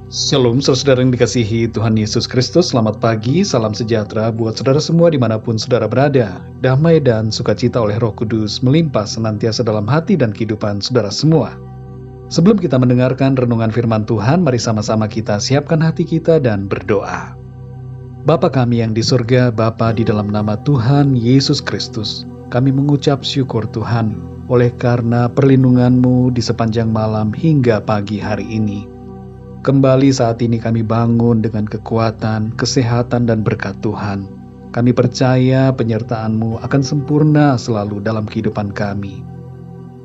Shalom, saudara yang dikasihi Tuhan Yesus Kristus. Selamat pagi, salam sejahtera buat saudara semua dimanapun saudara berada. Damai dan sukacita oleh Roh Kudus melimpah senantiasa dalam hati dan kehidupan saudara semua. Sebelum kita mendengarkan renungan firman Tuhan, mari sama-sama kita siapkan hati kita dan berdoa. Bapa kami yang di surga, Bapa di dalam nama Tuhan Yesus Kristus, kami mengucap syukur Tuhan, oleh karena perlindungan-Mu di sepanjang malam hingga pagi hari ini. Kembali saat ini kami bangun dengan kekuatan, kesehatan, dan berkat Tuhan. Kami percaya penyertaan-Mu akan sempurna selalu dalam kehidupan kami.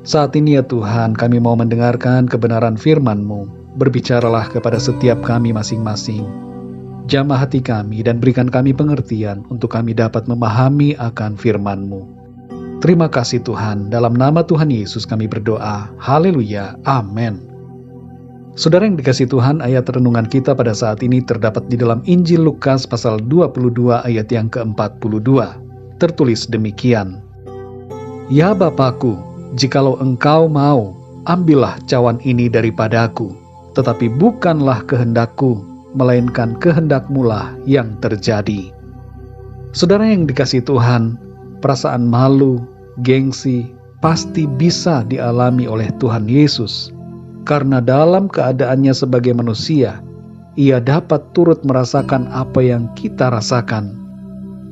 Saat ini ya Tuhan, kami mau mendengarkan kebenaran firman-Mu. Berbicaralah kepada setiap kami masing-masing. Jamah hati kami dan berikan kami pengertian untuk kami dapat memahami akan firman-Mu. Terima kasih Tuhan, dalam nama Tuhan Yesus kami berdoa. Haleluya, amin. Saudara yang dikasihi Tuhan, ayat renungan kita pada saat ini terdapat di dalam Injil Lukas pasal 22 ayat yang ke-42. Tertulis demikian. Ya Bapakku, jikalau engkau mau, ambillah cawan ini daripadaku, tetapi bukanlah kehendakku, melainkan kehendak-Mu-lah yang terjadi. Saudara yang dikasihi Tuhan, perasaan malu, gengsi, pasti bisa dialami oleh Tuhan Yesus. Karena dalam keadaannya sebagai manusia, ia dapat turut merasakan apa yang kita rasakan.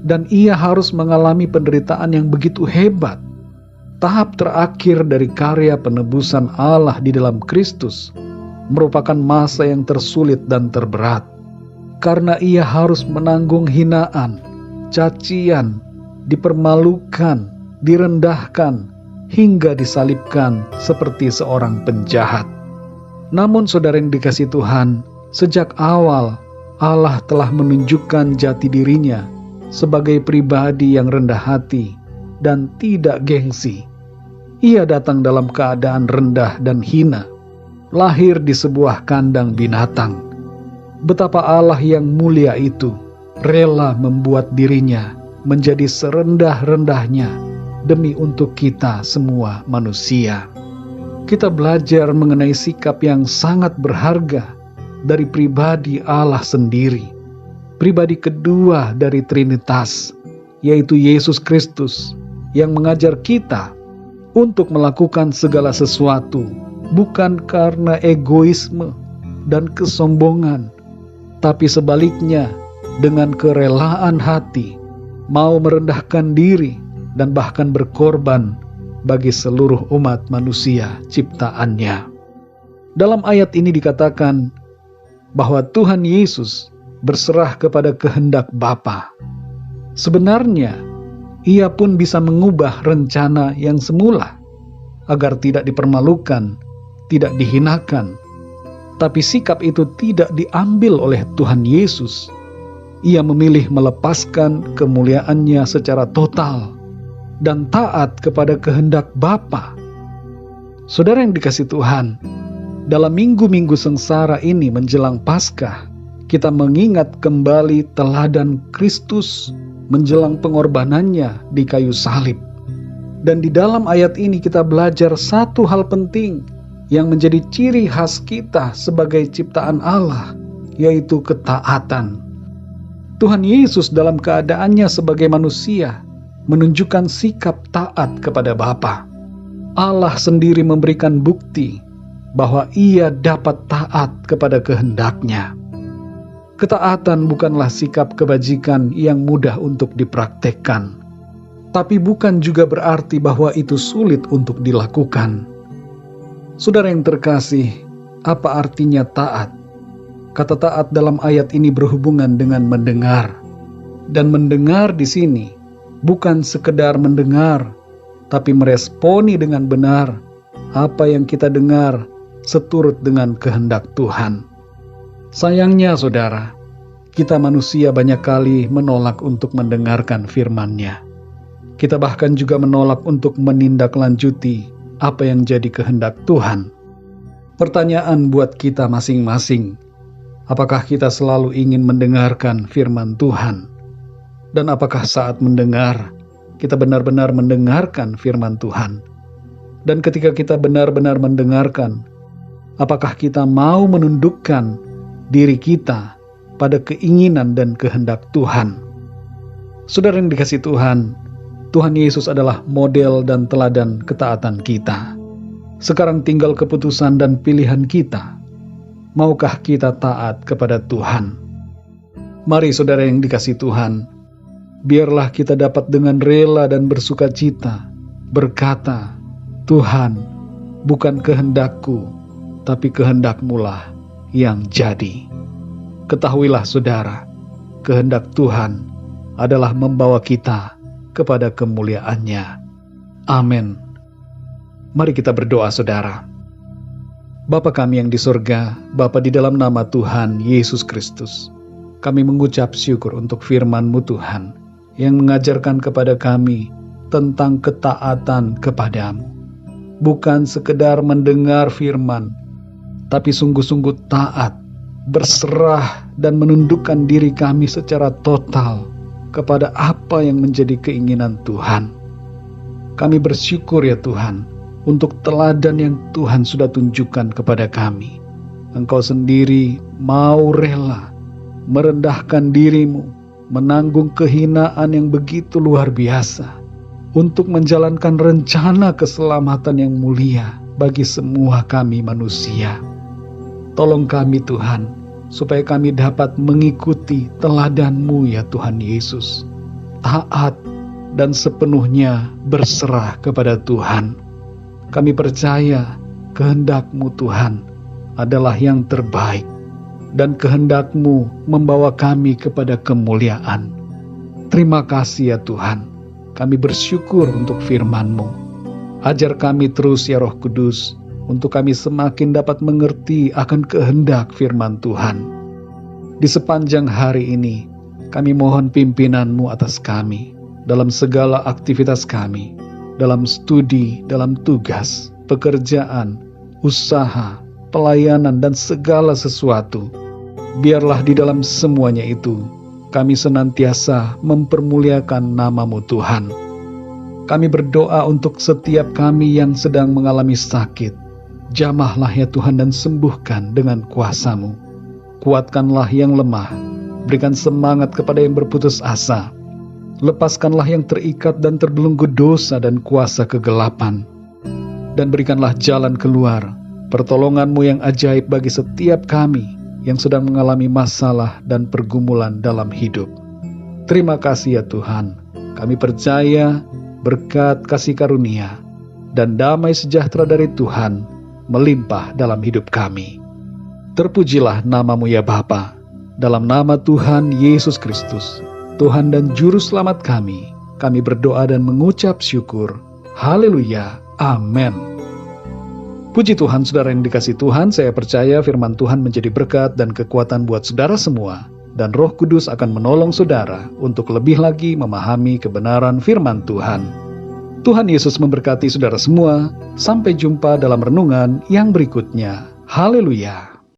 Dan ia harus mengalami penderitaan yang begitu hebat. Tahap terakhir dari karya penebusan Allah di dalam Kristus merupakan masa yang tersulit dan terberat. Karena ia harus menanggung hinaan, cacian, dipermalukan, direndahkan, hingga disalibkan seperti seorang penjahat. Namun saudara yang dikasihi Tuhan, sejak awal Allah telah menunjukkan jati dirinya sebagai pribadi yang rendah hati dan tidak gengsi. Ia datang dalam keadaan rendah dan hina, lahir di sebuah kandang binatang. Betapa Allah yang mulia itu rela membuat dirinya menjadi serendah-rendahnya demi untuk kita semua manusia. Kita belajar mengenai sikap yang sangat berharga dari pribadi Allah sendiri. Pribadi kedua dari Trinitas, yaitu Yesus Kristus, yang mengajar kita untuk melakukan segala sesuatu bukan karena egoisme dan kesombongan, tapi sebaliknya dengan kerelaan hati, mau merendahkan diri dan bahkan berkorban bagi seluruh umat manusia ciptaannya. Dalam ayat ini dikatakan bahwa Tuhan Yesus berserah kepada kehendak Bapa. Sebenarnya, ia pun bisa mengubah rencana yang semula agar tidak dipermalukan, tidak dihinakan. Tapi sikap itu tidak diambil oleh Tuhan Yesus. Ia memilih melepaskan kemuliaannya secara total dan taat kepada kehendak Bapa. Saudara yang dikasihi Tuhan, dalam minggu-minggu sengsara ini menjelang Paskah, kita mengingat kembali teladan Kristus menjelang pengorbanannya di kayu salib. Dan di dalam ayat ini kita belajar satu hal penting yang menjadi ciri khas kita sebagai ciptaan Allah, yaitu ketaatan. Tuhan Yesus dalam keadaannya sebagai manusia menunjukkan sikap taat kepada Bapa. Allah sendiri memberikan bukti bahwa ia dapat taat kepada kehendak-Nya. Ketaatan bukanlah sikap kebajikan yang mudah untuk dipraktekkan, tapi bukan juga berarti bahwa itu sulit untuk dilakukan. Saudara yang terkasih, apa artinya taat? Kata taat dalam ayat ini berhubungan dengan mendengar. Dan mendengar di sini bukan sekedar mendengar, tapi meresponi dengan benar apa yang kita dengar seturut dengan kehendak Tuhan. Sayangnya saudara, kita manusia banyak kali menolak untuk mendengarkan firman-Nya. Kita bahkan juga menolak untuk menindaklanjuti apa yang jadi kehendak Tuhan. Pertanyaan buat kita masing-masing, apakah kita selalu ingin mendengarkan firman Tuhan? Dan apakah saat mendengar, kita benar-benar mendengarkan firman Tuhan? Dan ketika kita benar-benar mendengarkan, apakah kita mau menundukkan diri kita pada keinginan dan kehendak Tuhan. Saudara yang dikasihi Tuhan, Tuhan Yesus adalah model dan teladan ketaatan kita. Sekarang tinggal keputusan dan pilihan kita. Maukah kita taat kepada Tuhan? Mari saudara yang dikasihi Tuhan, biarlah kita dapat dengan rela dan bersukacita berkata, Tuhan, bukan kehendakku, tapi kehendak-Mu-lah yang jadi. Ketahuilah saudara, kehendak Tuhan adalah membawa kita kepada kemuliaan-Nya. Amin. Mari kita berdoa saudara. Bapa kami yang di surga, Bapa di dalam nama Tuhan Yesus Kristus, kami mengucap syukur untuk firman-Mu Tuhan, yang mengajarkan kepada kami tentang ketaatan kepadamu. Bukan sekedar mendengar firman, tapi sungguh-sungguh taat, berserah dan menundukkan diri kami secara total kepada apa yang menjadi keinginan Tuhan. Kami bersyukur ya Tuhan, untuk teladan yang Tuhan sudah tunjukkan kepada kami. Engkau sendiri mau rela merendahkan diri-Mu, menanggung kehinaan yang begitu luar biasa, untuk menjalankan rencana keselamatan yang mulia bagi semua kami manusia. Tolong kami Tuhan, supaya kami dapat mengikuti teladan-Mu ya Tuhan Yesus, taat dan sepenuhnya berserah kepada Tuhan. Kami percaya kehendak-Mu Tuhan adalah yang terbaik, dan kehendak-Mu membawa kami kepada kemuliaan. Terima kasih ya Tuhan, kami bersyukur untuk firman-Mu. Ajar kami terus ya Roh Kudus, untuk kami semakin dapat mengerti akan kehendak firman Tuhan. Di sepanjang hari ini, kami mohon pimpinan-Mu atas kami, dalam segala aktivitas kami, dalam studi, dalam tugas, pekerjaan, usaha, pelayanan, dan segala sesuatu. Biarlah di dalam semuanya itu, kami senantiasa mempermuliakan nama-Mu Tuhan. Kami berdoa untuk setiap kami yang sedang mengalami sakit. Jamahlah ya Tuhan dan sembuhkan dengan kuasa-Mu. Kuatkanlah yang lemah, berikan semangat kepada yang berputus asa. Lepaskanlah yang terikat dan terbelenggu dosa dan kuasa kegelapan. Dan berikanlah jalan keluar, pertolongan-Mu yang ajaib bagi setiap kami yang sedang mengalami masalah dan pergumulan dalam hidup. Terima kasih ya Tuhan. Kami percaya berkat kasih karunia dan damai sejahtera dari Tuhan melimpah dalam hidup kami. Terpujilah nama-Mu ya Bapa, dalam nama Tuhan Yesus Kristus, Tuhan dan Juru Selamat kami berdoa dan mengucap syukur. Haleluya. Amin. Puji Tuhan, saudara yang dikasihi Tuhan, saya percaya firman Tuhan menjadi berkat dan kekuatan buat saudara semua, dan Roh Kudus akan menolong saudara untuk lebih lagi memahami kebenaran firman Tuhan. Tuhan Yesus memberkati saudara semua. Sampai jumpa dalam renungan yang berikutnya. Haleluya.